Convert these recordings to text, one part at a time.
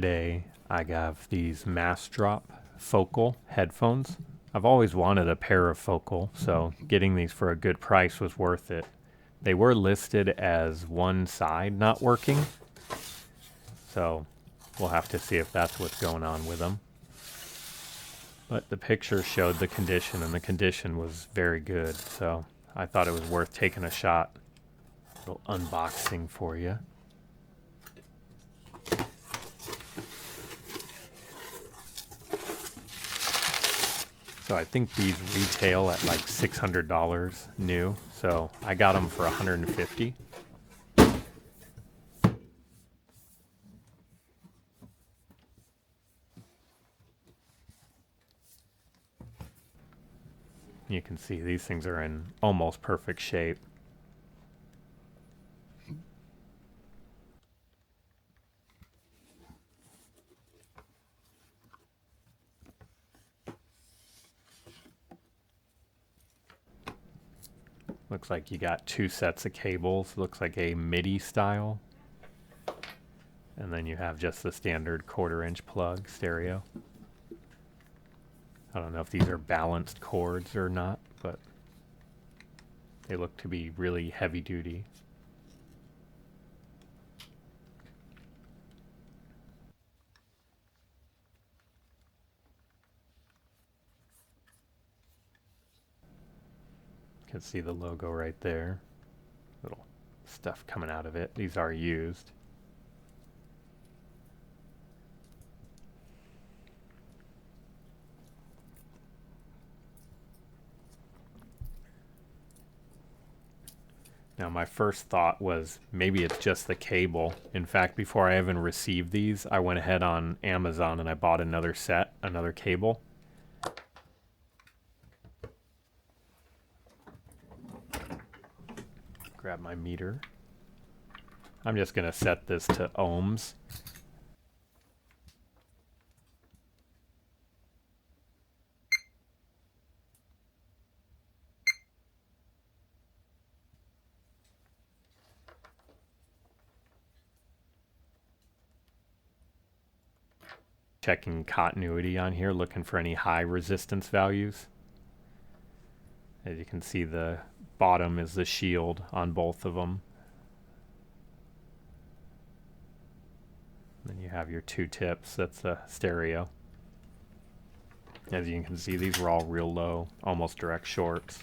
Today I have these Massdrop focal headphones. I've always wanted a pair of focal, so getting these for a good price was worth it. They were listed as one side not working, so we'll have to see if that's what's going on with them. But the picture showed the condition, and the condition was very good, so I thought it was worth taking a shot. A little unboxing for you. So I think these retail at like $600 new. So I got them for $150. You can see these things are in almost perfect shape. Looks like you got two sets of cables. Looks like a MIDI style. And then you have just the standard 1/4-inch plug stereo. I don't know if these are balanced cords or not, but they look to be really heavy duty. You can see the logo right there. Little stuff coming out of it. These are used. Now my first thought was maybe it's just the cable. In fact, before I even received these, I went ahead on Amazon and I bought another set, another cable. Grab my meter. I'm just going to set this to ohms. Checking continuity on here, looking for any high resistance values. As you can see, the bottom is the shield on both of them. Then you have your two tips, that's the stereo. As you can see, these were all real low, almost direct shorts.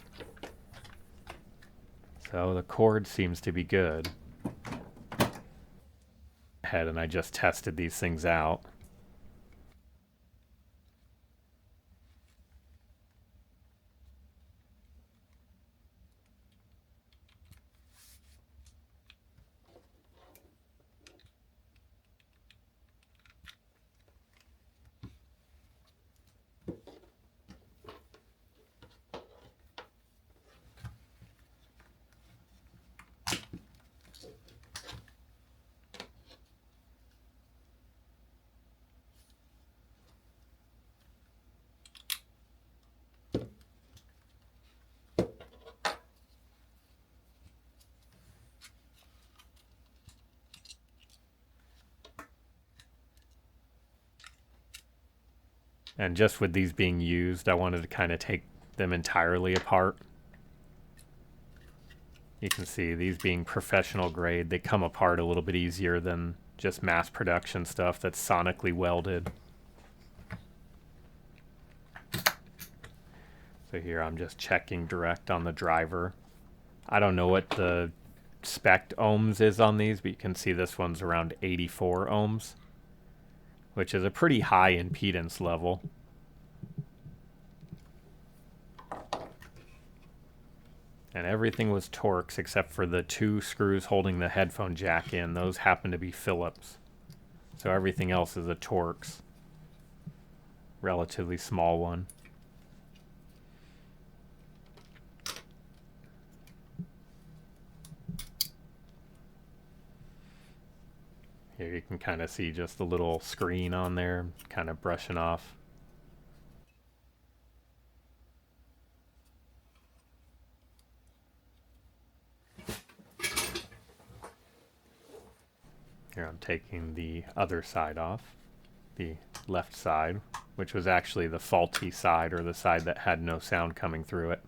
So the cord seems to be good. Ahead and I just tested these things out. And just with these being used, I wanted to kind of take them entirely apart. You can see these being professional grade, they come apart a little bit easier than just mass production stuff that's sonically welded. So here I'm just checking direct on the driver. I don't know what the spec ohms is on these, but you can see this one's around 84 ohms, which is a pretty high impedance level. And everything was Torx except for the two screws holding the headphone jack in. Those happen to be Phillips. So everything else is a Torx. Relatively small one. Here you can kind of see just the little screen on there, kind of brushing off. Here I'm taking the other side off. the left side, which was actually the faulty side, or the side that had no sound coming through it.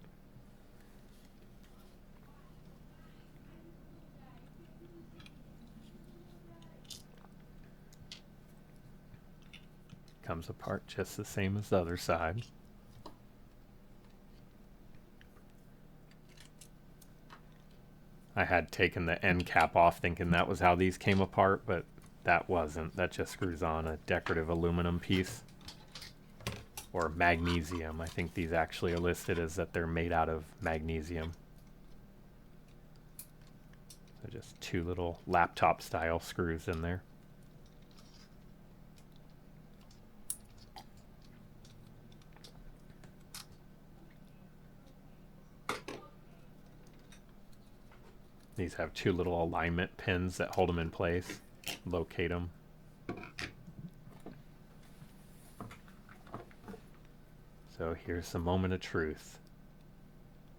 Comes apart just the same as the other side. I had taken the end cap off thinking that was how these came apart, but that wasn't. That just screws on a decorative aluminum piece. Or magnesium. I think these actually are listed as that they're made out of magnesium. So just two little laptop style screws in there. These have two little alignment pins that hold them in place. Locate them. So here's the moment of truth.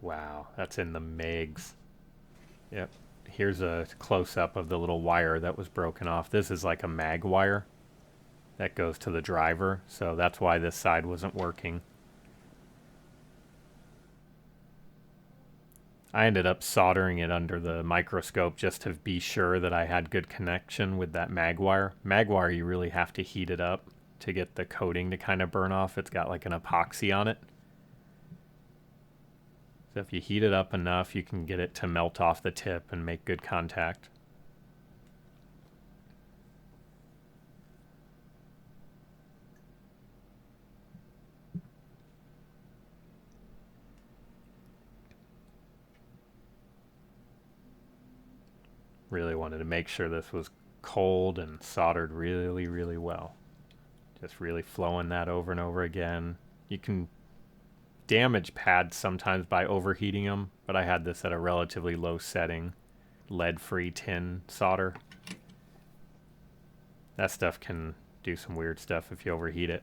Wow, that's in the megs. Yep. Here's a close-up of the little wire that was broken off. This is like a mag wire that goes to the driver, so that's why this side wasn't working. I ended up soldering it under the microscope just to be sure that I had good connection with that mag wire. Mag wire, you really have to heat it up to get the coating to kind of burn off. It's got like an epoxy on it. So if you heat it up enough, you can get it to melt off the tip and make good contact. Really wanted to make sure this was cold and soldered really, really well. Just really flowing that over and over again. You can damage pads sometimes by overheating them, but I had this at a relatively low setting. Lead-free tin solder. That stuff can do some weird stuff if you overheat it.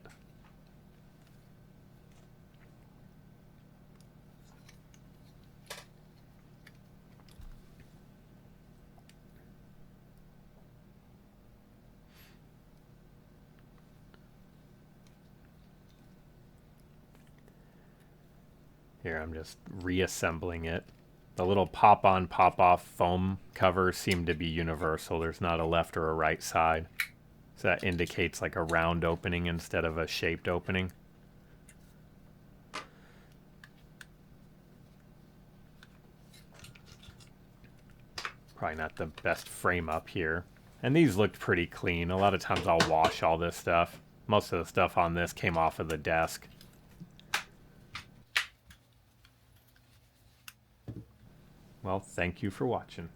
Here, I'm just reassembling it. The little pop-on, pop-off foam covers seem to be universal. There's not a left or a right side. So that indicates like a round opening instead of a shaped opening. Probably not the best frame up here. And these looked pretty clean. A lot of times I'll wash all this stuff. Most of the stuff on this came off of the desk. Well, thank you for watching.